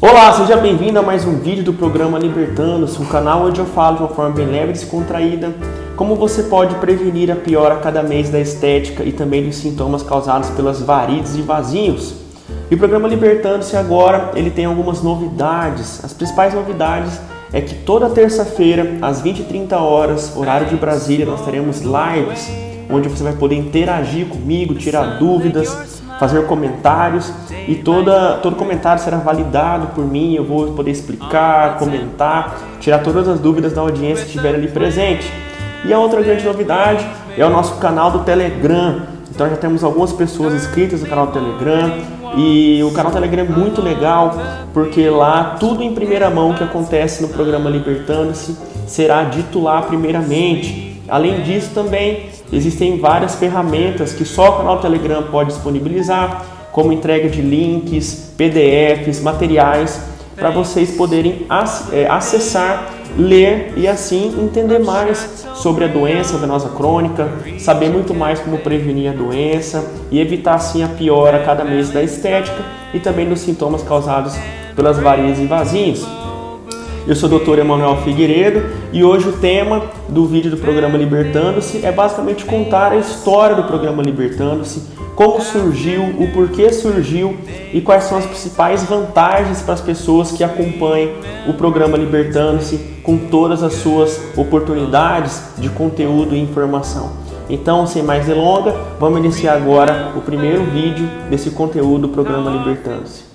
Olá, seja bem-vindo a mais um vídeo do programa Libertando-se, um canal onde eu falo de uma forma bem leve e descontraída como você pode prevenir a piora cada mês da estética e também dos sintomas causados pelas varizes e vasinhos. E o programa Libertando-se agora, ele tem algumas novidades. As principais novidades é que toda terça-feira, às 20h30, horário de Brasília, nós teremos lives onde você vai poder interagir comigo, tirar dúvidas, fazer comentários e todo comentário será validado por mim. Eu vou poder explicar, comentar, tirar todas as dúvidas da audiência que estiver ali presente. E a outra grande novidade é o nosso canal do Telegram. Então já temos algumas pessoas inscritas no canal do Telegram e o canal do Telegram é muito legal porque lá tudo em primeira mão que acontece no programa Libertando-se será dito lá primeiramente. Além disso também existem várias ferramentas que só o canal do Telegram pode disponibilizar, como entrega de links, PDFs, materiais, para vocês poderem acessar, ler e assim entender mais sobre a doença venosa crônica, saber muito mais como prevenir a doença e evitar assim a piora cada mês da estética e também dos sintomas causados pelas varizes e vasinhos. Eu sou o Dr. Emanuel Figueiredo e hoje o tema do vídeo do programa Libertando-se é basicamente contar a história do programa Libertando-se, como surgiu, o porquê surgiu e quais são as principais vantagens para as pessoas que acompanham o programa Libertando-se com todas as suas oportunidades de conteúdo e informação. Então, sem mais delongas, vamos iniciar agora o primeiro vídeo desse conteúdo do programa Libertando-se.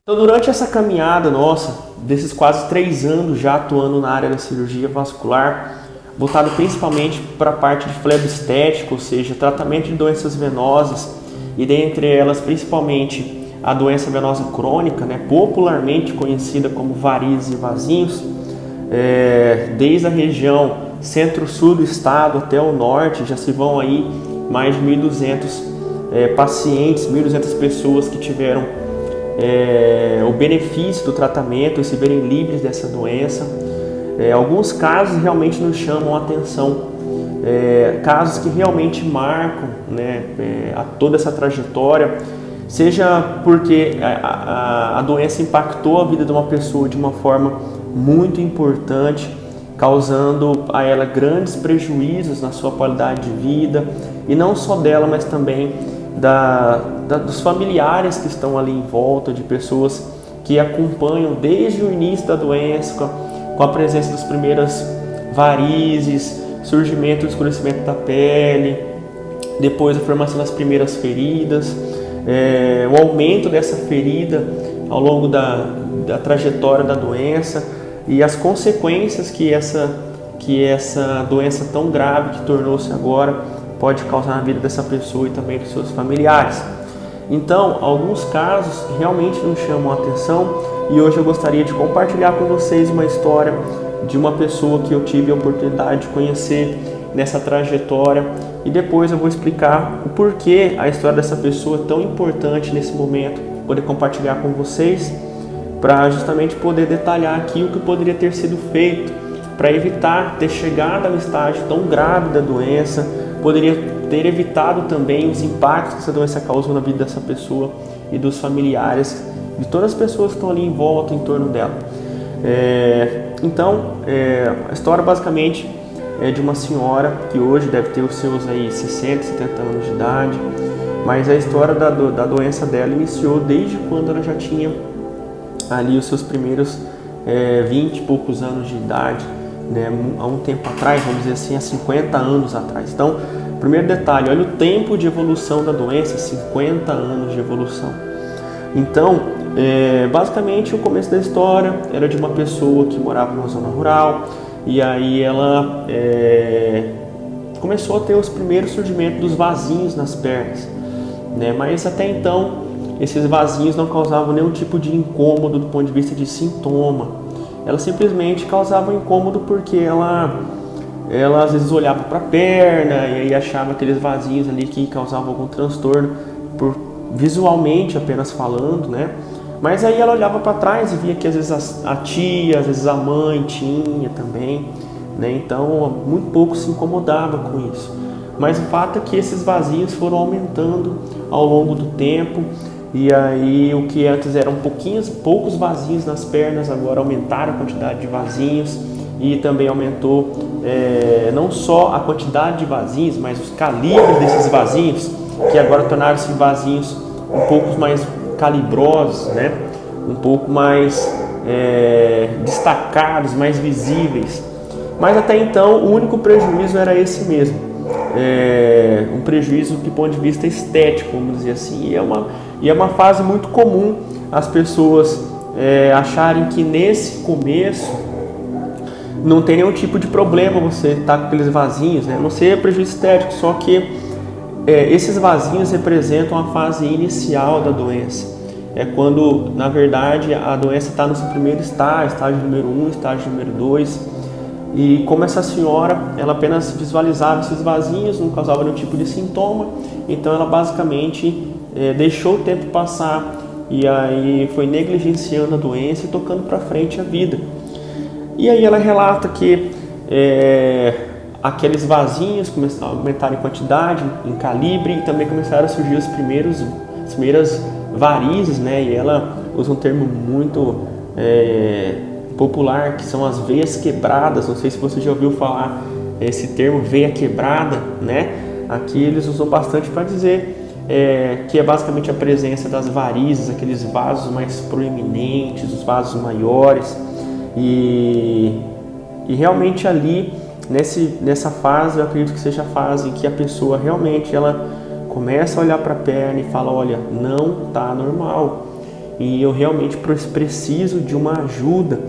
Então, durante essa caminhada nossa, desses quase 3 anos já atuando na área da cirurgia vascular, voltado principalmente para a parte de fleboestética, ou seja, tratamento de doenças venosas, e dentre elas principalmente a doença venosa crônica, popularmente conhecida como varizes e vasinhos, desde a região centro-sul do estado até o norte, já se vão aí mais de 1.200 pacientes, 1.200 pessoas que tiveram o benefício do tratamento e se verem livres dessa doença. Alguns casos realmente nos chamam a atenção, casos que realmente marcam a toda essa trajetória, seja porque a doença impactou a vida de uma pessoa de uma forma muito importante, causando a ela grandes prejuízos na sua qualidade de vida, e não só dela, mas também dos familiares que estão ali em volta, de pessoas que acompanham desde o início da doença, com a presença das primeiras varizes, surgimento e escurecimento da pele, depois a formação das primeiras feridas, o aumento dessa ferida ao longo da trajetória da doença e as consequências que essa doença tão grave que tornou-se agora pode causar na vida dessa pessoa e também dos seus familiares. Então, alguns casos realmente nos chamam a atenção e hoje eu gostaria de compartilhar com vocês uma história de uma pessoa que eu tive a oportunidade de conhecer nessa trajetória e depois eu vou explicar o porquê a história dessa pessoa é tão importante nesse momento, poder compartilhar com vocês para justamente poder detalhar aqui o que poderia ter sido feito para evitar ter chegado ao estágio tão grave da doença, poderia ter evitado também os impactos que essa doença causou na vida dessa pessoa e dos familiares, de todas as pessoas que estão ali em volta, em torno dela. Então, a história basicamente é de uma senhora que hoje deve ter os seus 60, 70 anos de idade, mas a história da doença dela iniciou desde quando ela já tinha ali os seus primeiros 20 e poucos anos de idade, há um tempo atrás, vamos dizer assim, há 50 anos atrás. Então, primeiro detalhe, olha o tempo de evolução da doença, 50 anos de evolução. Então, basicamente o começo da história era de uma pessoa que morava numa zona rural e aí ela começou a ter os primeiros surgimentos dos vasinhos nas pernas, mas até então esses vasinhos não causavam nenhum tipo de incômodo do ponto de vista de sintoma. Ela simplesmente causava incômodo porque ela às vezes olhava para a perna e aí achava aqueles vasinhos ali que causavam algum transtorno, visualmente apenas falando, Mas aí ela olhava para trás e via que às vezes a tia, às vezes a mãe tinha também. né? Então muito pouco se incomodava com isso. Mas o fato é que esses vasinhos foram aumentando ao longo do tempo, e aí o que antes eram poucos vasinhos nas pernas, agora aumentaram a quantidade de vasinhos, e também aumentou não só a quantidade de vasinhos, mas os calibres desses vasinhos, que agora tornaram-se vasinhos um pouco mais calibrosos, né? Um pouco mais destacados, mais visíveis. Mas até então o único prejuízo era esse mesmo, um prejuízo do ponto de vista estético, vamos dizer assim. E é uma fase muito comum as pessoas acharem que nesse começo não tem nenhum tipo de problema você estar com aqueles vasinhos, né? Não ser prejuízo estético, só que esses vasinhos representam a fase inicial da doença. É quando, na verdade, a doença está no seu primeiro estágio número 1, estágio número 2. E como essa senhora, ela apenas visualizava esses vasinhos, não causava nenhum tipo de sintoma, então ela basicamente deixou o tempo passar e aí foi negligenciando a doença e tocando para frente a vida. E aí ela relata que aqueles vasinhos começaram a aumentar em quantidade, em calibre, e também começaram a surgir as primeiras varizes, né? E ela usa um termo muito popular, que são as veias quebradas. Não sei se você já ouviu falar esse termo, veia quebrada, né? Aqui eles usam bastante para dizer que é basicamente a presença das varizes, aqueles vasos mais proeminentes, os vasos maiores, e realmente ali nessa fase, eu acredito que seja a fase em que a pessoa realmente ela começa a olhar para a perna e fala: olha, não está normal e eu realmente preciso de uma ajuda.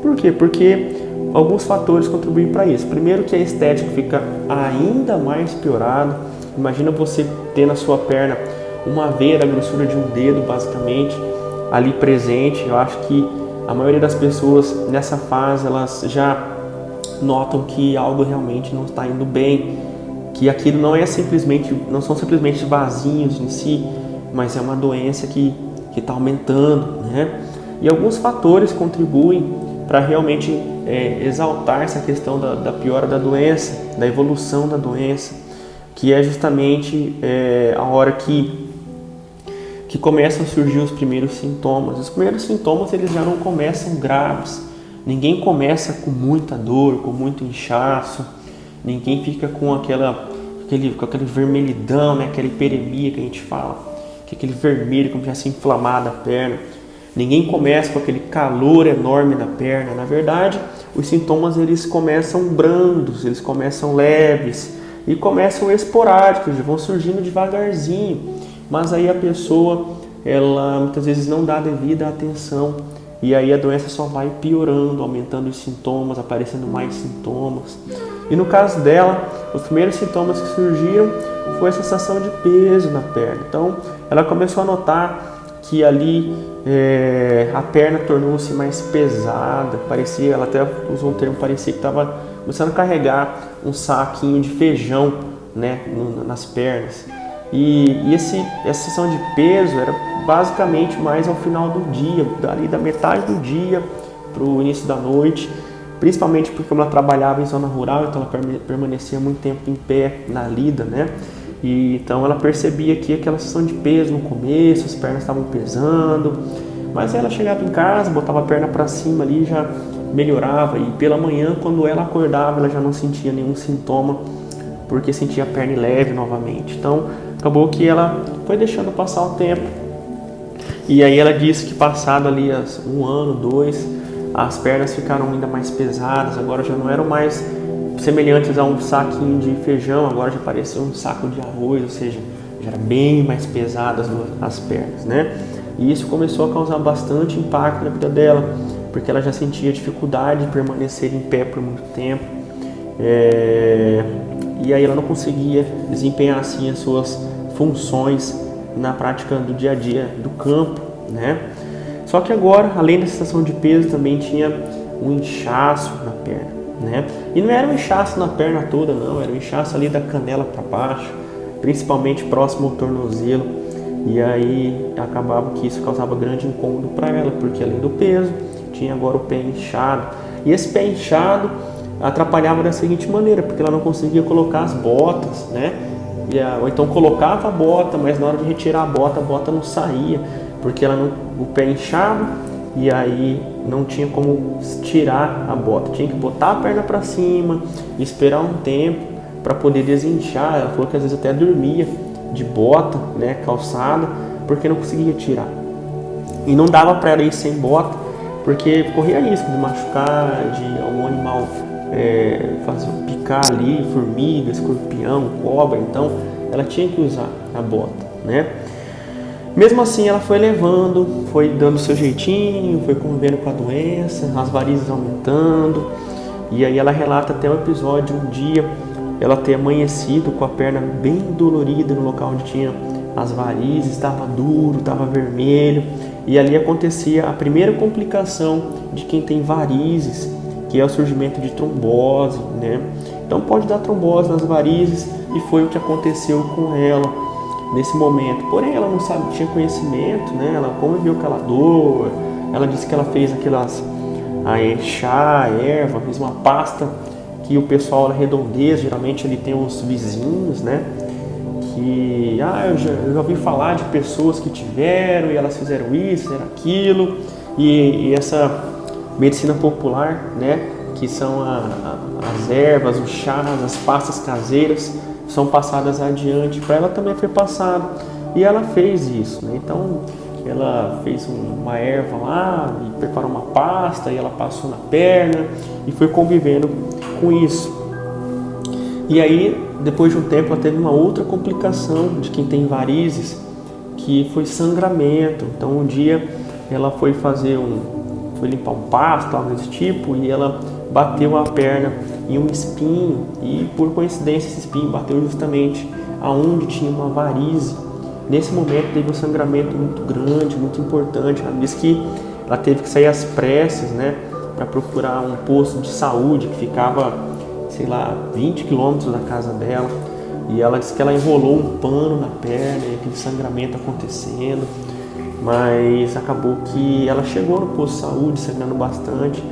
Por quê? Porque alguns fatores contribuem para isso. Primeiro, que a estética fica ainda mais piorada. Imagina você ter na sua perna uma veia da grossura de um dedo, basicamente, ali presente. Eu acho que a maioria das pessoas nessa fase, elas já notam que algo realmente não está indo bem, que aquilo não são simplesmente vasinhos em si, mas é uma doença que está aumentando, né? E alguns fatores contribuem para realmente exaltar essa questão da piora da doença, da evolução da doença, que é justamente a hora que começam a surgir os primeiros sintomas. Os primeiros sintomas, eles já não começam graves. Ninguém começa com muita dor, com muito inchaço. Ninguém fica com aquele vermelhidão, né? Aquela hiperemia que a gente fala, que é aquele vermelho como se tivesse inflamado a perna. Ninguém começa com aquele calor enorme na perna. Na verdade, os sintomas eles começam brandos, eles começam leves e começam esporádicos, vão surgindo devagarzinho. Mas aí a pessoa, ela muitas vezes não dá devida atenção, e aí a doença só vai piorando, aumentando os sintomas, aparecendo mais sintomas. E no caso dela, os primeiros sintomas que surgiram foi a sensação de peso na perna. Então ela começou a notar que ali a perna tornou-se mais pesada, ela até usou um termo, parecia que estava começando a carregar um saquinho de feijão, né, nas pernas. E essa sensação de peso era basicamente mais ao final do dia, dali da metade do dia para o início da noite, principalmente porque como ela trabalhava em zona rural, então ela permanecia muito tempo em pé na lida, né? E então ela percebia que aquela sensação de peso no começo, as pernas estavam pesando, mas ela chegava em casa, botava a perna para cima ali, já melhorava, e pela manhã, quando ela acordava, ela já não sentia nenhum sintoma, porque sentia a perna leve novamente. Então acabou que ela foi deixando passar o tempo, e aí ela disse que passado ali 1 ano, 2, as pernas ficaram ainda mais pesadas, agora já não eram mais semelhantes a um saquinho de feijão, agora já parecia um saco de arroz, ou seja, já era bem mais pesadas as pernas, né? E isso começou a causar bastante impacto na vida dela, porque ela já sentia dificuldade de permanecer em pé por muito tempo, e aí ela não conseguia desempenhar assim as suas funções na prática do dia a dia do campo, né? Só que agora, além da sensação de peso, também tinha um inchaço na perna, né? E não era um inchaço na perna toda, não, era um inchaço ali da canela para baixo, principalmente próximo ao tornozelo. E aí acabava que isso causava grande incômodo para ela, porque além do peso, tinha agora o pé inchado. E esse pé inchado atrapalhava da seguinte maneira, porque ela não conseguia colocar as botas, né? Ou então colocava a bota, mas na hora de retirar a bota não saía, porque o pé inchava e aí não tinha como tirar a bota. Tinha que botar a perna para cima, esperar um tempo para poder desinchar. Ela falou que às vezes até dormia de bota, né, calçada, porque não conseguia tirar. E não dava para ela ir sem bota, porque corria risco de machucar, de algum animal picar ali, formiga, escorpião, cobra. Então ela tinha que usar a bota, né? Mesmo assim ela foi levando, foi dando seu jeitinho, foi convivendo com a doença, as varizes aumentando. E aí ela relata até o episódio, um dia ela ter amanhecido com a perna bem dolorida no local onde tinha as varizes, estava duro, estava vermelho. E ali acontecia a primeira complicação de quem tem varizes, que é o surgimento de trombose, né? Então pode dar trombose nas varizes, e foi o que aconteceu com ela nesse momento. Porém ela não tinha conhecimento, né? Ela conviveu com aquela dor, ela disse que ela fez chá, erva, fez uma pasta que o pessoal da redondeza, geralmente ele tem uns vizinhos, né? Que eu já ouvi falar de pessoas que tiveram e elas fizeram isso, fizeram aquilo, e essa medicina popular, né, que são as ervas, os chás, as pastas caseiras, são passadas adiante. Para ela também foi passado, e ela fez isso, né? Então ela fez uma erva lá e preparou uma pasta, e ela passou na perna e foi convivendo com isso. E aí, depois de um tempo, ela teve uma outra complicação de quem tem varizes, que foi sangramento. Então um dia ela foi limpar um pasto, algo desse tipo, e ela bateu a perna em um espinho, e por coincidência esse espinho bateu justamente aonde tinha uma varize. Nesse momento teve um sangramento muito grande, muito importante. Ela disse que ela teve que sair às pressas, né, para procurar um posto de saúde que ficava, 20 quilômetros da casa dela. E ela disse que ela enrolou um pano na perna, e aquele sangramento acontecendo. Mas acabou que ela chegou no posto de saúde sangrando bastante.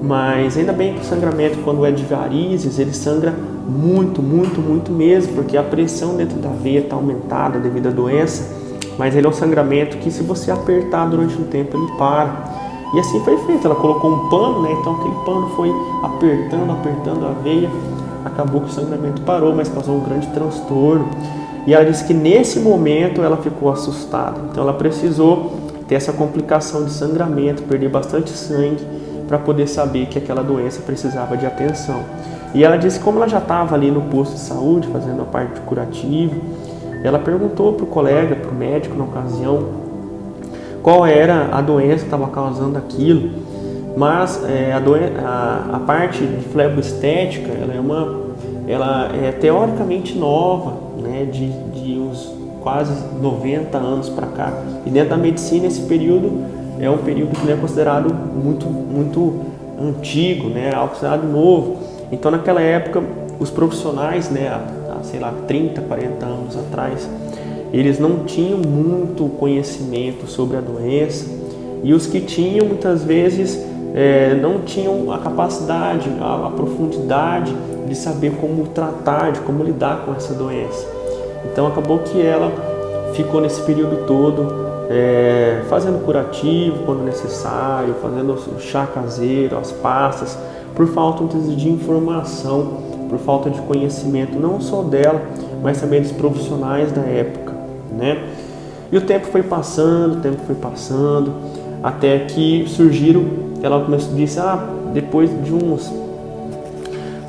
Mas ainda bem que o sangramento, quando é de varizes, ele sangra muito, muito, muito mesmo, porque a pressão dentro da veia está aumentada devido à doença. Mas ele é um sangramento que, se você apertar durante um tempo, ele para. E assim foi feito. Ela colocou um pano, né? Então aquele pano foi apertando a veia. Acabou que o sangramento parou, mas causou um grande transtorno. E ela disse que nesse momento ela ficou assustada. Então ela precisou ter essa complicação de sangramento, perder bastante sangue, para poder saber que aquela doença precisava de atenção. E ela disse que, como ela já estava ali no posto de saúde, fazendo a parte de curativo, ela perguntou para o colega, para o médico na ocasião, qual era a doença que estava causando aquilo. Mas a parte de fleboestética, ela é teoricamente nova, né, de uns quase 90 anos para cá. E dentro da medicina, esse período é um período que não é considerado muito, muito antigo, né, é considerado novo. Então naquela época, os profissionais, né, há 30, 40 anos atrás, eles não tinham muito conhecimento sobre a doença, e os que tinham, muitas vezes, não tinham a capacidade, a profundidade de saber como tratar, de como lidar com essa doença. Então acabou que ela ficou nesse período todo fazendo curativo quando necessário, fazendo o chá caseiro, as pastas, por falta de informação, por falta de conhecimento, não só dela, mas também dos profissionais da época, né? E o tempo foi passando, até que surgiram, ela disse, depois de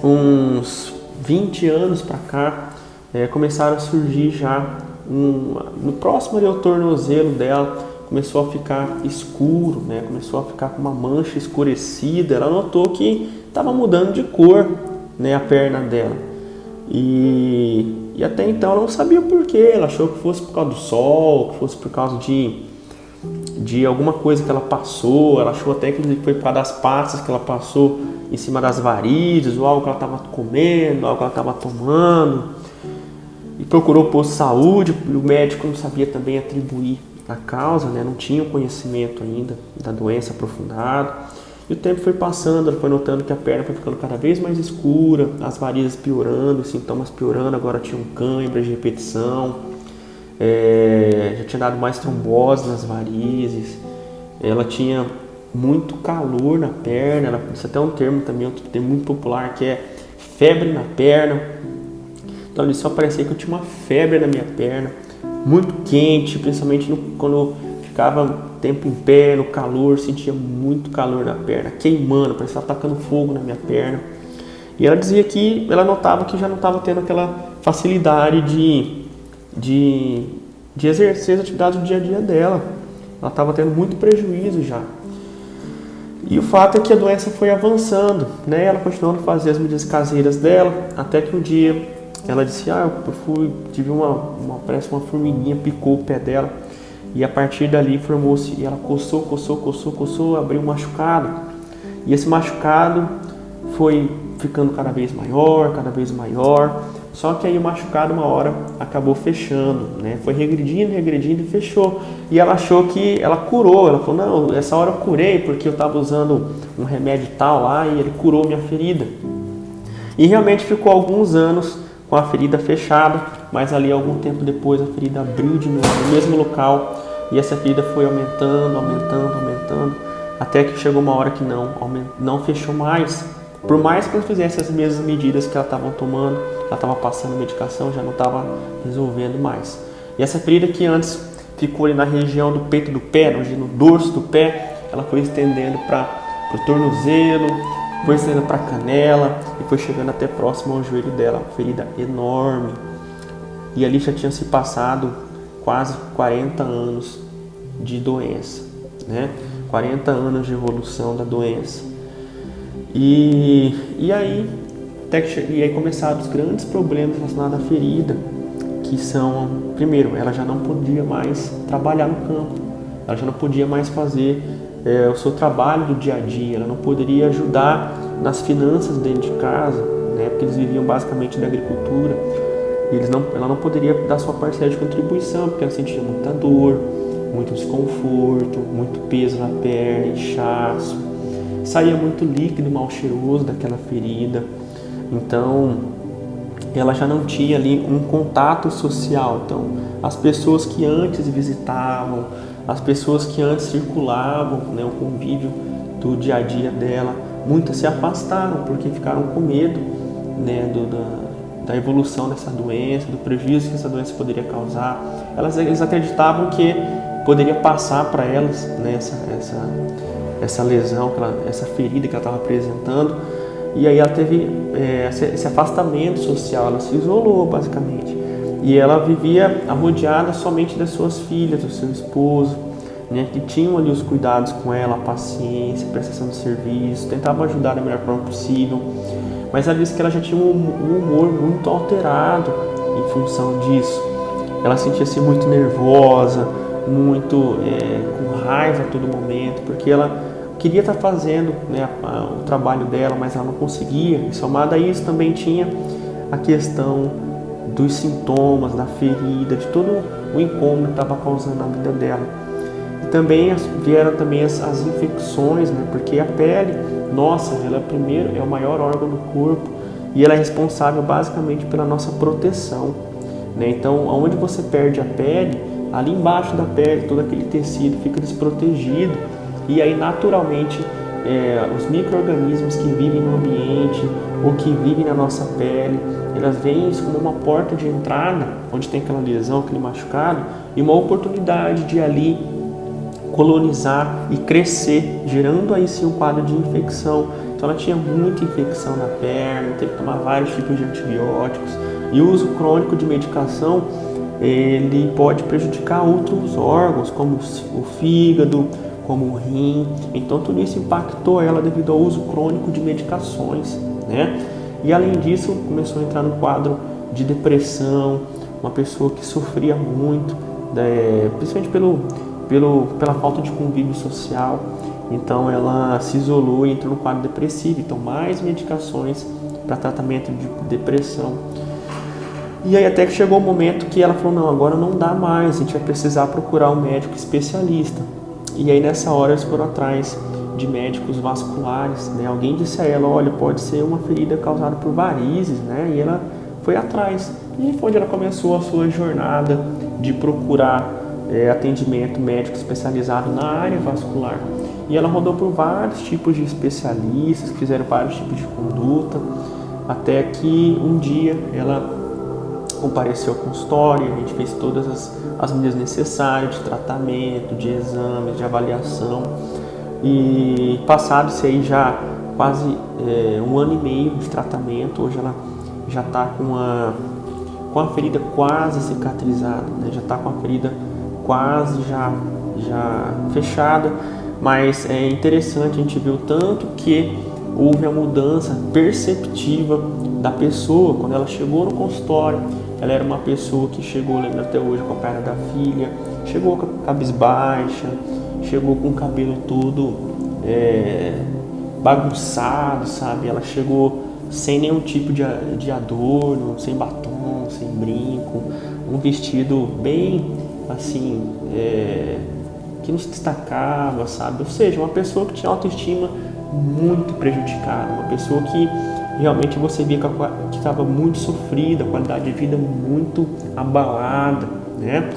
uns 20 anos para cá, começaram a surgir já, no próximo ali ao tornozelo dela, começou a ficar escuro, né? Começou a ficar com uma mancha escurecida. Ela notou que estava mudando de cor, né, a perna dela. E até então ela não sabia o porquê. Ela achou que fosse por causa do sol, que fosse por causa de alguma coisa que ela passou. Ela achou até que foi por causa das pastas que ela passou em cima das varizes, ou algo que ela estava comendo, algo que ela estava tomando. E procurou o posto de saúde, e o médico não sabia também atribuir a causa, né? Não tinha o conhecimento ainda da doença aprofundado. E o tempo foi passando, ela foi notando que a perna foi ficando cada vez mais escura, as varizes piorando, os sintomas piorando, agora tinha um cãibra de repetição, já tinha dado mais trombose nas varizes, ela tinha muito calor na perna, isso até é um termo também, outro termo muito popular, que é febre na perna. Então ali só parecia que eu tinha uma febre na minha perna, muito quente, principalmente quando eu ficava tempo em pé, no calor, sentia muito calor na perna, queimando, parecia atacando fogo na minha perna. E ela dizia que ela notava que já não estava tendo aquela facilidade de exercer as atividades do dia a dia dela. Ela estava tendo muito prejuízo já. E o fato é que a doença foi avançando, né? Ela continuando a fazer as medidas caseiras dela, até que um dia ela disse, tive parece uma formiguinha, picou o pé dela, e a partir dali formou-se, e ela coçou, abriu um machucado, e esse machucado foi ficando cada vez maior, só que aí o machucado uma hora acabou fechando, né? Foi regredindo e fechou. E ela achou que ela curou, ela falou, não, essa hora eu curei porque eu estava usando um remédio tal lá e ele curou minha ferida. E realmente ficou alguns anos com a ferida fechada, mas ali algum tempo depois a ferida abriu de novo no mesmo local e essa ferida foi aumentando, até que chegou uma hora que não fechou mais. Por mais que ela fizesse as mesmas medidas que ela estava tomando, ela estava passando medicação, já não estava resolvendo mais. E essa ferida que antes ficou ali na região do peito do pé, no dorso do pé, ela foi estendendo para o tornozelo, foi estendendo para a canela e foi chegando até próximo ao joelho dela, uma ferida enorme. E ali já tinha se passado quase 40 anos de doença, né? 40 anos de evolução da doença. E aí começaram os grandes problemas relacionados à ferida, que são, primeiro, ela já não podia mais trabalhar no campo, ela já não podia mais fazer o seu trabalho do dia a dia, ela não poderia ajudar nas finanças dentro de casa, né, porque eles viviam basicamente da agricultura, e ela não poderia dar sua parcela de contribuição, porque ela sentia muita dor, muito desconforto, muito peso na perna, inchaço, saía muito líquido mal cheiroso daquela ferida. Então ela já não tinha ali um contato social. Então as pessoas que antes visitavam, as pessoas que antes circulavam, né, o convívio do dia a dia dela, muitas se afastaram porque ficaram com medo, né, da evolução dessa doença, do prejuízo que essa doença poderia causar. Eles acreditavam que poderia passar para elas, né, essa lesão, essa ferida que ela estava apresentando, e aí ela teve esse afastamento social, ela se isolou basicamente, e ela vivia rodeada somente das suas filhas, do seu esposo, né, que tinham ali os cuidados com ela, a paciência, a prestação de serviço, tentavam ajudar da melhor forma possível, mas ela disse que ela já tinha um humor muito alterado em função disso. Ela sentia-se muito nervosa, muito com raiva a todo momento, porque ela queria estar fazendo, né, o trabalho dela, mas ela não conseguia. E somado a isso também tinha a questão dos sintomas, da ferida, de todo o incômodo que estava causando na vida dela. E também vieram também as infecções, né, porque a pele, ela é o maior órgão do corpo e ela é responsável basicamente pela nossa proteção, né? Então, onde você perde a pele, ali embaixo da pele, todo aquele tecido fica desprotegido. E aí, naturalmente, os micro-organismos que vivem no ambiente ou que vivem na nossa pele, elas veem isso como uma porta de entrada, onde tem aquela lesão, aquele machucado, e uma oportunidade de ali colonizar e crescer, gerando aí sim um quadro de infecção. Então ela tinha muita infecção na perna, teve que tomar vários tipos de antibióticos, e o uso crônico de medicação, ele pode prejudicar outros órgãos, como o fígado, como o rim. Então tudo isso impactou ela devido ao uso crônico de medicações, né? E além disso, começou a entrar no quadro de depressão, uma pessoa que sofria muito, principalmente pela falta de convívio social. Então ela se isolou e entrou no quadro depressivo. Então mais medicações para tratamento de depressão. E aí até que chegou o momento que ela falou, não, agora não dá mais, a gente vai precisar procurar um médico especialista. E aí nessa hora eles foram atrás de médicos vasculares, né? Alguém disse a ela, olha, pode ser uma ferida causada por varizes, né? E ela foi atrás. E foi onde ela começou a sua jornada de procurar atendimento médico especializado na área vascular. E ela rodou por vários tipos de especialistas, que fizeram vários tipos de conduta, até que um dia ela compareceu ao consultório, a gente fez todas as medidas necessárias de tratamento, de exames, de avaliação. E passado isso aí já quase 1 ano e meio de tratamento, hoje ela já está com a ferida quase cicatrizada, né? Já está com a ferida quase já fechada, mas é interessante, a gente viu tanto que houve a mudança perceptiva da pessoa. Quando ela chegou no consultório, ela era uma pessoa que chegou, lembro até hoje, com a perna da filha, chegou com a cabisbaixa, chegou com o cabelo todo bagunçado, sabe? Ela chegou sem nenhum tipo de adorno, sem batom, sem brinco, um vestido bem assim, que não se destacava, sabe? Ou seja, uma pessoa que tinha autoestima muito prejudicada, uma pessoa que realmente você via que estava muito sofrida, a qualidade de vida muito abalada, né?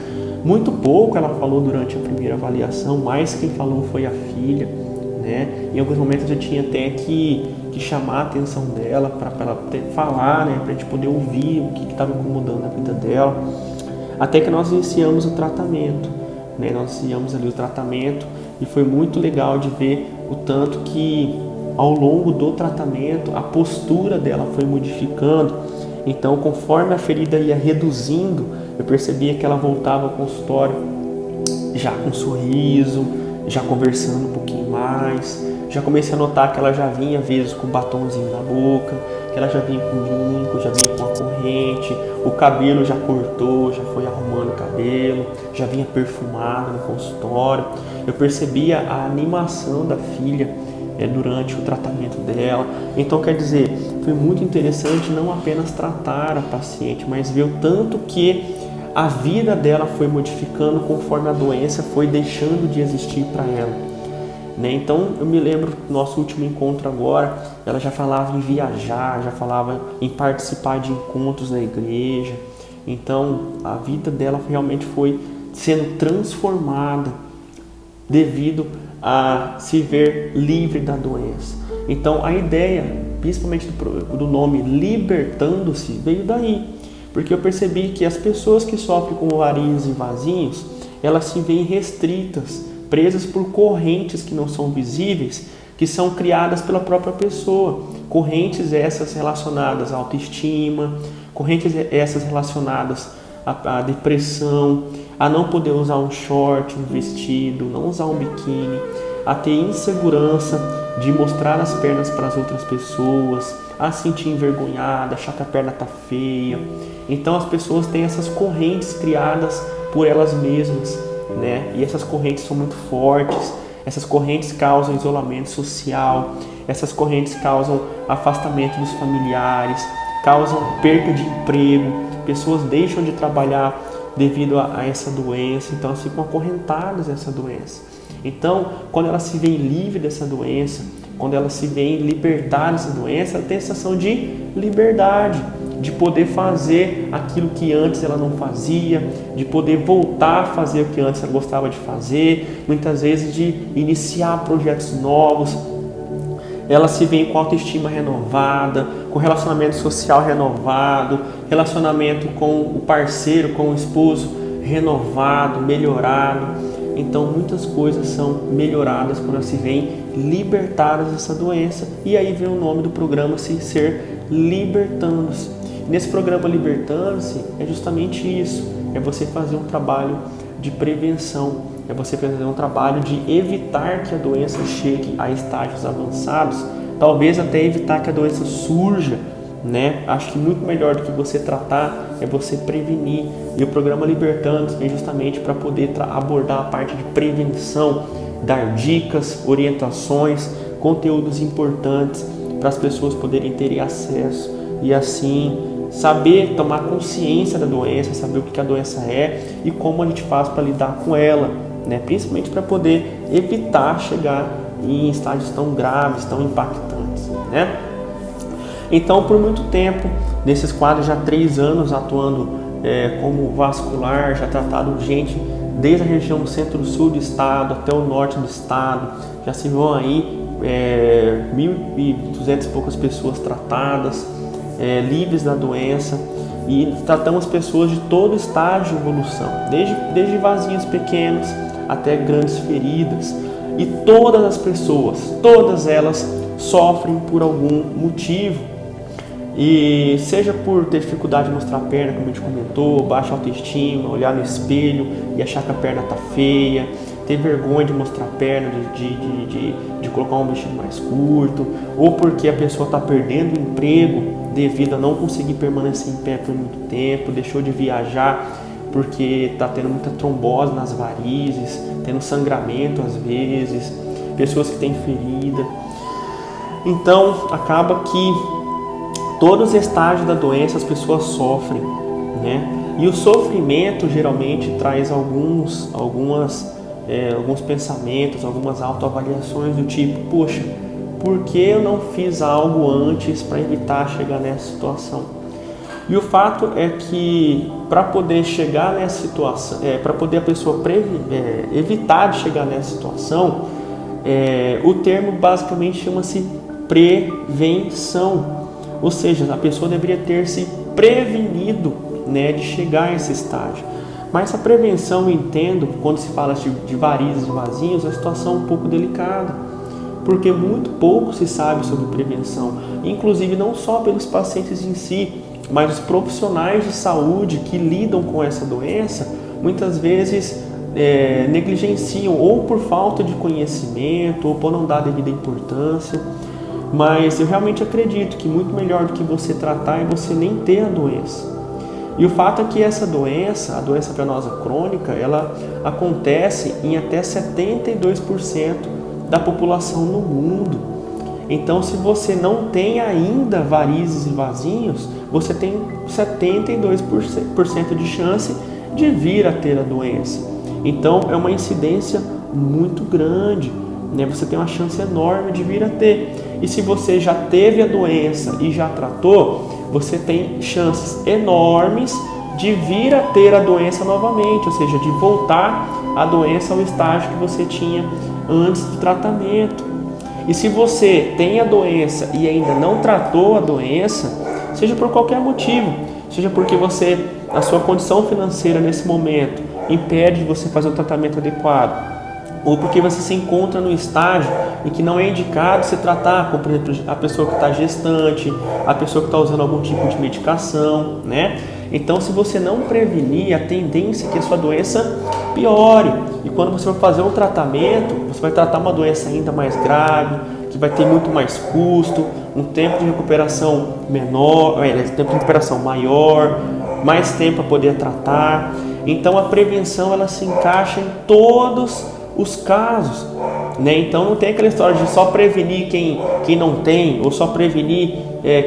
Muito pouco ela falou durante a primeira avaliação, mais quem falou foi a filha, né? Em alguns momentos eu tinha até que chamar a atenção dela para ela falar, né? Para a gente poder ouvir o que estava incomodando a vida dela, até que nós iniciamos o tratamento, né? Nós iniciamos ali o tratamento e foi muito legal de ver o tanto que ao longo do tratamento a postura dela foi modificando. Então, conforme a ferida ia reduzindo, eu percebia que ela voltava ao consultório já com um sorriso, já conversando um pouquinho mais. Já comecei a notar que ela já vinha às vezes com um batonzinho na boca, que ela já vinha com brinco, já vinha com a corrente, o cabelo já cortou, já foi arrumando o cabelo, já vinha perfumada no consultório. Eu percebia a animação da filha durante o tratamento dela. Então, quer dizer, foi muito interessante não apenas tratar a paciente, mas ver o tanto que a vida dela foi modificando conforme a doença foi deixando de existir para ela, né? Então, eu me lembro do nosso último encontro agora, ela já falava em viajar, já falava em participar de encontros na igreja. Então, a vida dela realmente foi sendo transformada devido a se ver livre da doença. Então, a ideia, principalmente do nome Libertando-se, veio daí, porque eu percebi que as pessoas que sofrem com varizes e vasinhos, elas se veem restritas, presas por correntes que não são visíveis, que são criadas pela própria pessoa. Correntes essas relacionadas à autoestima, correntes essas relacionadas à depressão, a não poder usar um short, um vestido, não usar um biquíni, a ter insegurança de mostrar as pernas para as outras pessoas, a se sentir envergonhada, achar que a perna está feia. Então as pessoas têm essas correntes criadas por elas mesmas, né? E essas correntes são muito fortes, essas correntes causam isolamento social, essas correntes causam afastamento dos familiares, causam perda de emprego, pessoas deixam de trabalhar devido a essa doença, então elas ficam acorrentadas a essa doença. Então, quando elas se veem livres dessa doença, quando elas se veem libertadas dessa doença, ela tem a sensação de liberdade, de poder fazer aquilo que antes ela não fazia, de poder voltar a fazer o que antes ela gostava de fazer, muitas vezes de iniciar projetos novos. Ela se vê com autoestima renovada, com relacionamento social renovado, relacionamento com o parceiro, com o esposo renovado, melhorado. Então muitas coisas são melhoradas quando elas se veem libertadas dessa doença. E aí vem o nome do programa ser Libertando-se. Nesse programa Libertando-se é justamente isso, é você fazer um trabalho de prevenção, é você fazer um trabalho de evitar que a doença chegue a estágios avançados, talvez até evitar que a doença surja, né? Acho que muito melhor do que você tratar é você prevenir. E o programa Libertando vem justamente para poder abordar a parte de prevenção, dar dicas, orientações, conteúdos importantes para as pessoas poderem ter acesso e assim saber tomar consciência da doença, saber o que a doença é e como a gente faz para lidar com ela, né? Principalmente para poder evitar chegar em estágios tão graves, tão impactantes, né? Então, por muito tempo, nesses quadros, já 3 anos atuando como vascular, já tratado gente desde a região centro-sul do estado até o norte do estado, já se vão aí 1.200 e poucas pessoas tratadas, livres da doença, e tratamos pessoas de todo estágio de evolução, desde vasinhos pequenos até grandes feridas, e todas as pessoas, todas elas sofrem por algum motivo, e seja por ter dificuldade de mostrar a perna, como a gente comentou, baixa autoestima, olhar no espelho e achar que a perna está feia, ter vergonha de mostrar a perna, de colocar um vestido mais curto, ou porque a pessoa está perdendo o emprego devido a não conseguir permanecer em pé por muito tempo, deixou de viajar porque está tendo muita trombose nas varizes, tendo sangramento às vezes, pessoas que têm ferida. Então acaba que todos os estágios da doença as pessoas sofrem, né? E o sofrimento geralmente traz alguns pensamentos, algumas autoavaliações do tipo: poxa, por que eu não fiz algo antes para evitar chegar nessa situação? E o fato é que para poder chegar nessa situação, para poder a pessoa evitar de chegar nessa situação, o termo basicamente chama-se prevenção. Ou seja, a pessoa deveria ter se prevenido, né, de chegar a esse estágio. Mas essa prevenção, eu entendo, quando se fala de varizes e vasinhos, é uma situação um pouco delicada, porque muito pouco se sabe sobre prevenção, inclusive não só pelos pacientes em si, mas os profissionais de saúde que lidam com essa doença, muitas vezes negligenciam, ou por falta de conhecimento, ou por não dar devida importância. Mas eu realmente acredito que muito melhor do que você tratar é você nem ter a doença. E o fato é que essa doença, a doença venosa crônica, ela acontece em até 72% da população no mundo. Então, se você não tem ainda varizes e vasinhos, você tem 72% de chance de vir a ter a doença. Então, é uma incidência muito grande, né? Você tem uma chance enorme de vir a ter. E se você já teve a doença e já tratou, você tem chances enormes de vir a ter a doença novamente, ou seja, de voltar a doença ao estágio que você tinha antes do tratamento. E se você tem a doença e ainda não tratou a doença, seja por qualquer motivo, seja porque a sua condição financeira nesse momento impede de você fazer o tratamento adequado, ou porque você se encontra no estágio em que não é indicado se tratar, como por exemplo a pessoa que está gestante, a pessoa que está usando algum tipo de medicação, né? Então, se você não prevenir, a tendência é que a sua doença piore. E quando você for fazer um tratamento, você vai tratar uma doença ainda mais grave, que vai ter muito mais custo, um tempo de recuperação menor, tempo de recuperação maior, mais tempo para poder tratar. Então, a prevenção ela se encaixa em todos os casos, né? Então não tem aquela história de só prevenir quem não tem, ou só prevenir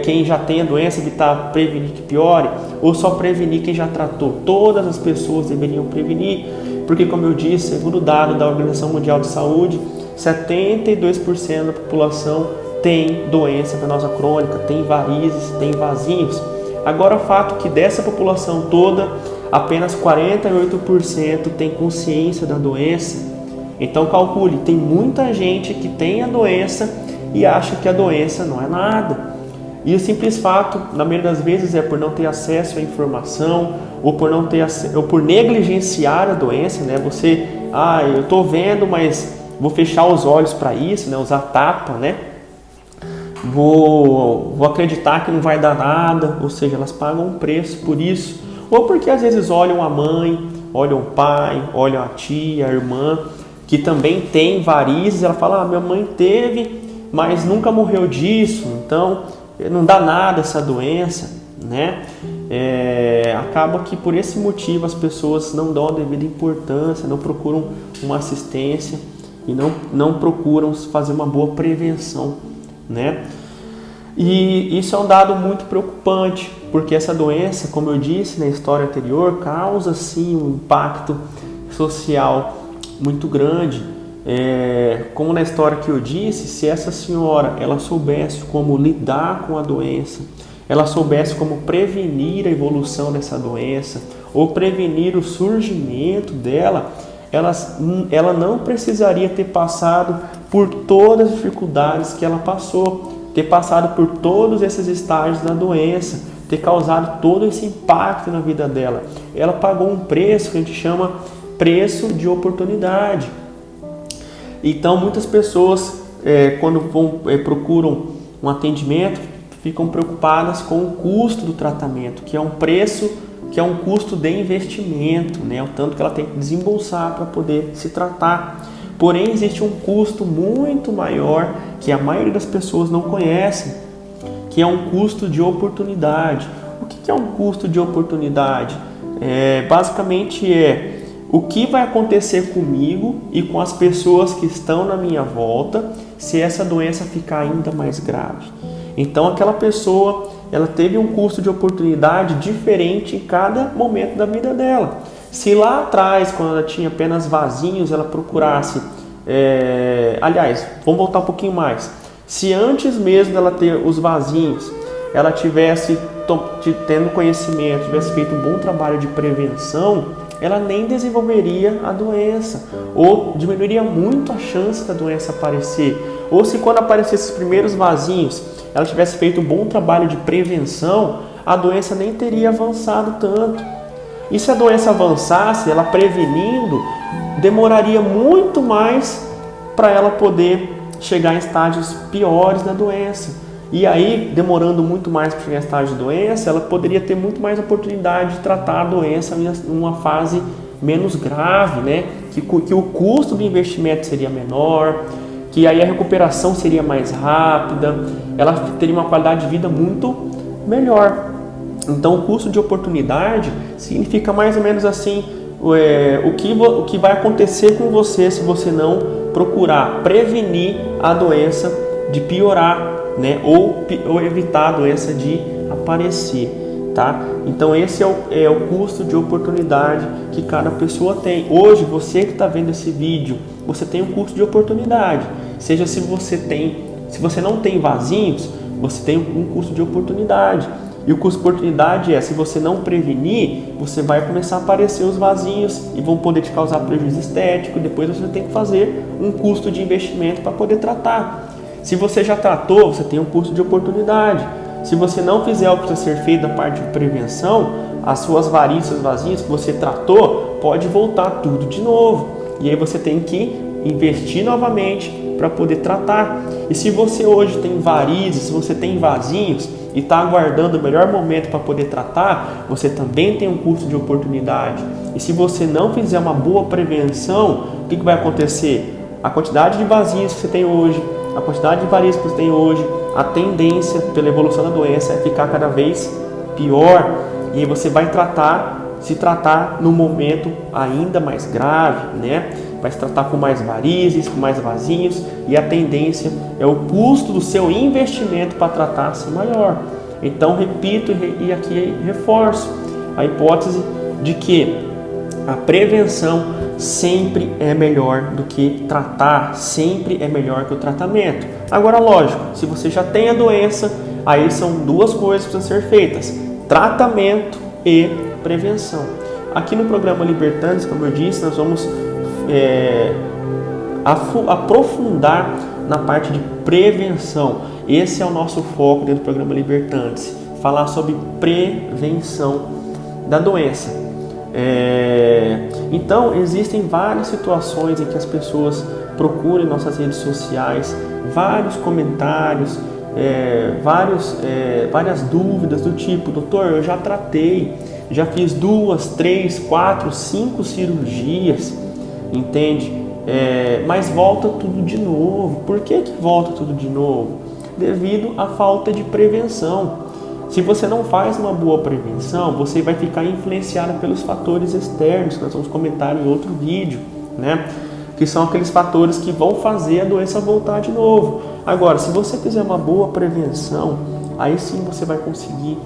quem já tem a doença, evitar prevenir que piore, ou só prevenir quem já tratou. Todas as pessoas deveriam prevenir, porque, como eu disse, segundo o dado da Organização Mundial de Saúde, 72% da população tem doença venosa crônica, tem varizes, tem vasinhos. Agora, o fato é que dessa população toda, apenas 48% tem consciência da doença. Então calcule, tem muita gente que tem a doença e acha que a doença não é nada. E o simples fato, na maioria das vezes, é por não ter acesso à informação, ou por negligenciar a doença, né? Você, eu estou vendo, mas vou fechar os olhos para isso, né? Usar tapa, né? Vou acreditar que não vai dar nada, ou seja, elas pagam um preço por isso. Ou porque às vezes olham a mãe, olham o pai, olham a tia, a irmã, que também tem varizes, ela fala, minha mãe teve, mas nunca morreu disso, então não dá nada essa doença, né? Acaba que por esse motivo as pessoas não dão a devida importância, não procuram uma assistência e não procuram fazer uma boa prevenção, né? E isso é um dado muito preocupante, porque essa doença, como eu disse na história anterior, causa sim um impacto social muito grande, Como na história que eu disse, se essa senhora ela soubesse como lidar com a doença, ela soubesse como prevenir a evolução dessa doença ou prevenir o surgimento dela, ela não precisaria ter passado por todas as dificuldades que ela passou, ter passado por todos esses estágios da doença, ter causado todo esse impacto na vida dela. Ela pagou um preço que a gente chama preço de oportunidade. Então, muitas pessoas, quando procuram um atendimento, ficam preocupadas com o custo do tratamento, que é um preço, que é um custo de investimento, né? O tanto que ela tem que desembolsar para poder se tratar. Porém, existe um custo muito maior que a maioria das pessoas não conhecem, que é um custo de oportunidade. O que é um custo de oportunidade? Basicamente o que vai acontecer comigo e com as pessoas que estão na minha volta se essa doença ficar ainda mais grave. Então, aquela pessoa, ela teve um custo de oportunidade diferente em cada momento da vida dela. Se lá atrás, quando ela tinha apenas vasinhos, ela procurasse... aliás, vamos voltar um pouquinho mais. Se antes mesmo dela ter os vasinhos, ela tivesse tendo conhecimento, tivesse feito um bom trabalho de prevenção, ela nem desenvolveria a doença, ou diminuiria muito a chance da doença aparecer. Ou se quando aparecesse os primeiros vasinhos, ela tivesse feito um bom trabalho de prevenção, a doença nem teria avançado tanto. E se a doença avançasse, ela prevenindo, demoraria muito mais para ela poder chegar em estágios piores da doença. E aí, demorando muito mais para chegar em estágio de doença, ela poderia ter muito mais oportunidade de tratar a doença em uma fase menos grave, né? Que o custo do investimento seria menor, que aí a recuperação seria mais rápida, ela teria uma qualidade de vida muito melhor. Então, o custo de oportunidade significa mais ou menos assim, o que vai acontecer com você se você não procurar prevenir a doença de piorar, né? Ou evitar a doença de aparecer, tá? Então esse é o custo de oportunidade que cada pessoa tem. Hoje, você que está vendo esse vídeo, você tem um custo de oportunidade. Seja se você não tem vasinhos, você tem um custo de oportunidade. E o custo de oportunidade se você não prevenir, você vai começar a aparecer os vasinhos e vão poder te causar prejuízo estético. Depois você tem que fazer um custo de investimento para poder tratar. Se você já tratou, você tem um custo de oportunidade. Se você não fizer o que precisa ser feito da parte de prevenção, as suas varizes, seus vasinhos que você tratou, pode voltar tudo de novo. E aí você tem que investir novamente para poder tratar. E se você hoje tem varizes, se você tem vasinhos e está aguardando o melhor momento para poder tratar, você também tem um custo de oportunidade. E se você não fizer uma boa prevenção, o que vai acontecer? A quantidade de vasinhos que você tem hoje, a quantidade de varizes que você tem hoje, a tendência pela evolução da doença é ficar cada vez pior. E aí você vai se tratar no momento ainda mais grave, né? Vai se tratar com mais varizes, com mais vasinhos, e a tendência é o custo do seu investimento para tratar ser maior. Então, repito e aqui reforço a hipótese de que a prevenção sempre é melhor do que tratar, sempre é melhor que o tratamento. Agora, lógico, se você já tem a doença, aí são duas coisas que precisam ser feitas: tratamento e prevenção. Aqui no programa Libertantes, como eu disse, nós vamos aprofundar na parte de prevenção. Esse é o nosso foco dentro do programa Libertantes, falar sobre prevenção da doença. Então, existem várias situações em que as pessoas procuram em nossas redes sociais, vários comentários, várias dúvidas do tipo: doutor, eu já tratei, já fiz 2, 3, 4, 5 cirurgias, entende? Mas volta tudo de novo. Por que volta tudo de novo? Devido à falta de prevenção. Se você não faz uma boa prevenção, você vai ficar influenciado pelos fatores externos, que nós vamos comentar em outro vídeo, né? Que são aqueles fatores que vão fazer a doença voltar de novo. Agora, se você fizer uma boa prevenção, aí sim você vai conseguir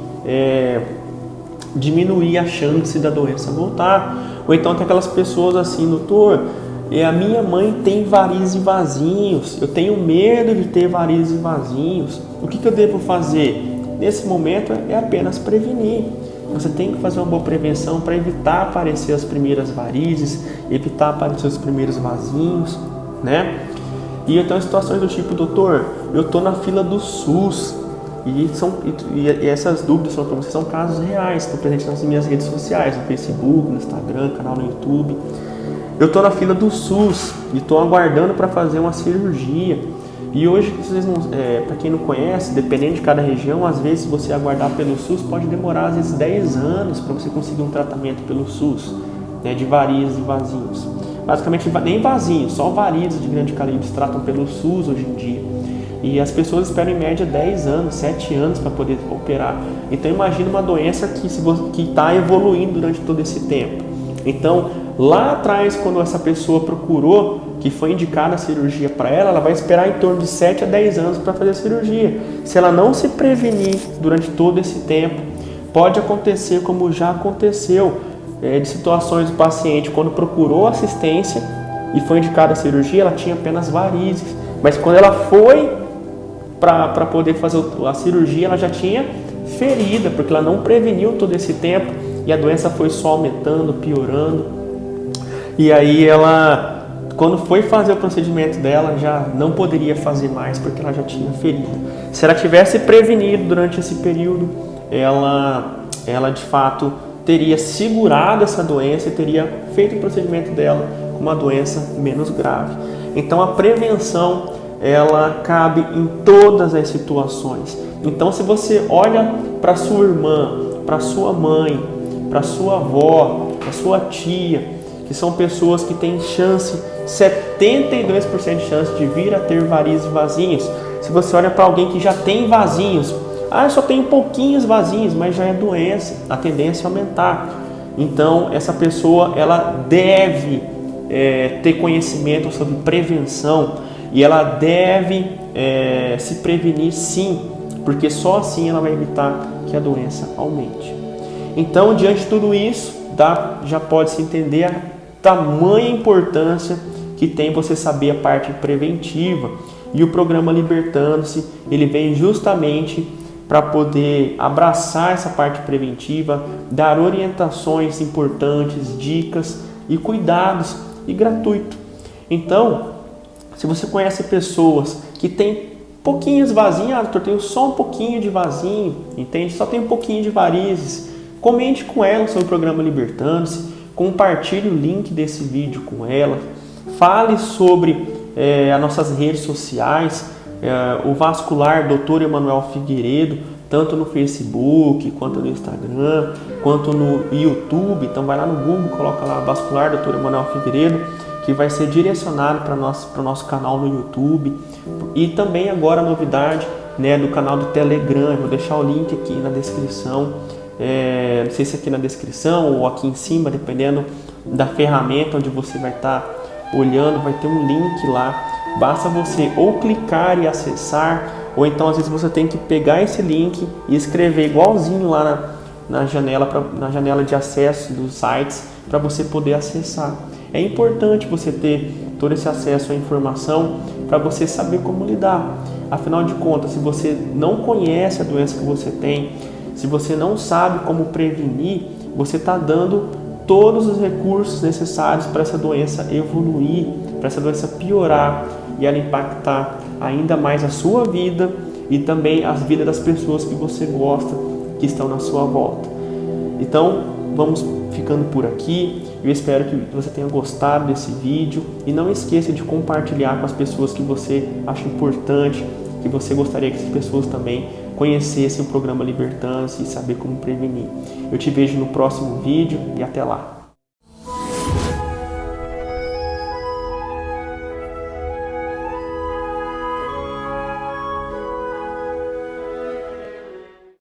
diminuir a chance da doença voltar. Ou então tem aquelas pessoas assim: doutor, E a minha mãe tem varizes e vasinhos, eu tenho medo de ter varizes e vasinhos. O que eu devo fazer? Nesse momento é apenas prevenir. Você tem que fazer uma boa prevenção para evitar aparecer as primeiras varizes, evitar aparecer os primeiros vasinhos, né? E então situações do tipo, doutor, eu estou na fila do SUS e essas dúvidas para vocês são casos reais, estão presentes nas minhas redes sociais, no Facebook, no Instagram, canal no YouTube. Eu estou na fila do SUS e estou aguardando para fazer uma cirurgia. E hoje, para quem não conhece, dependendo de cada região, às vezes você aguardar pelo SUS pode demorar às vezes 10 anos para você conseguir um tratamento pelo SUS, né, de varizes e vasinhos. Basicamente nem vasinhos, só varizes de grande calibre se tratam pelo SUS hoje em dia. E as pessoas esperam em média 10 anos, 7 anos para poder operar. Então imagine uma doença que está evoluindo durante todo esse tempo. Então lá atrás, quando essa pessoa procurou, que foi indicada a cirurgia para ela, ela vai esperar em torno de 7 a 10 anos para fazer a cirurgia. Se ela não se prevenir durante todo esse tempo, pode acontecer como já aconteceu, de situações do paciente, quando procurou assistência e foi indicada a cirurgia, ela tinha apenas varizes. Mas quando ela foi para poder fazer a cirurgia, ela já tinha ferida, porque ela não preveniu todo esse tempo e a doença foi só aumentando, piorando. E aí ela, quando foi fazer o procedimento dela, já não poderia fazer mais porque ela já tinha ferida. Se ela tivesse prevenido durante esse período, ela de fato teria segurado essa doença e teria feito o procedimento dela com uma doença menos grave. Então a prevenção, ela cabe em todas as situações. Então se você olha para sua irmã, para sua mãe, para sua avó, para sua tia, que são pessoas que têm chance, 72% de chance de vir a ter varizes e vasinhos. Se você olha para alguém que já tem vasinhos, eu só tenho pouquinhos vasinhos, mas já é doença, a tendência é aumentar. Então essa pessoa, ela deve ter conhecimento sobre prevenção e ela deve se prevenir sim, porque só assim ela vai evitar que a doença aumente. Então, diante de tudo isso, já pode-se entender a tamanha importância que tem você saber a parte preventiva. E o programa Libertando-se, ele vem justamente para poder abraçar essa parte preventiva, dar orientações importantes, dicas e cuidados, e gratuito. Então, se você conhece pessoas que têm pouquinhos vasinhos, doutor, tenho só um pouquinho de vasinho, entende? Só tem um pouquinho de varizes, comente com ela sobre o programa Libertando-se, compartilhe o link desse vídeo com ela, fale sobre as nossas redes sociais, o vascular Dr. Emanuel Figueiredo, tanto no Facebook, quanto no Instagram, quanto no YouTube. Então vai lá no Google, coloca lá vascular Dr. Emanuel Figueiredo, que vai ser direcionado para o nosso canal no YouTube. E também agora a novidade, né, do canal do Telegram. Eu vou deixar o link aqui na descrição, não sei se aqui na descrição ou aqui em cima, dependendo da ferramenta onde você vai estar olhando, vai ter um link lá. Basta você ou clicar e acessar, ou então às vezes você tem que pegar esse link e escrever igualzinho lá na janela de acesso dos sites para você poder acessar. É importante você ter todo esse acesso à informação para você saber como lidar. Afinal de contas, se você não conhece a doença que você tem, se você não sabe como prevenir, você está dando todos os recursos necessários para essa doença evoluir, para essa doença piorar e ela impactar ainda mais a sua vida e também as vidas das pessoas que você gosta, que estão na sua volta. Então, vamos ficando por aqui. Eu espero que você tenha gostado desse vídeo e não esqueça de compartilhar com as pessoas que você acha importante, que você gostaria que essas pessoas também conhecessem o programa Libertando-se e saber como prevenir. Eu te vejo no próximo vídeo e até lá.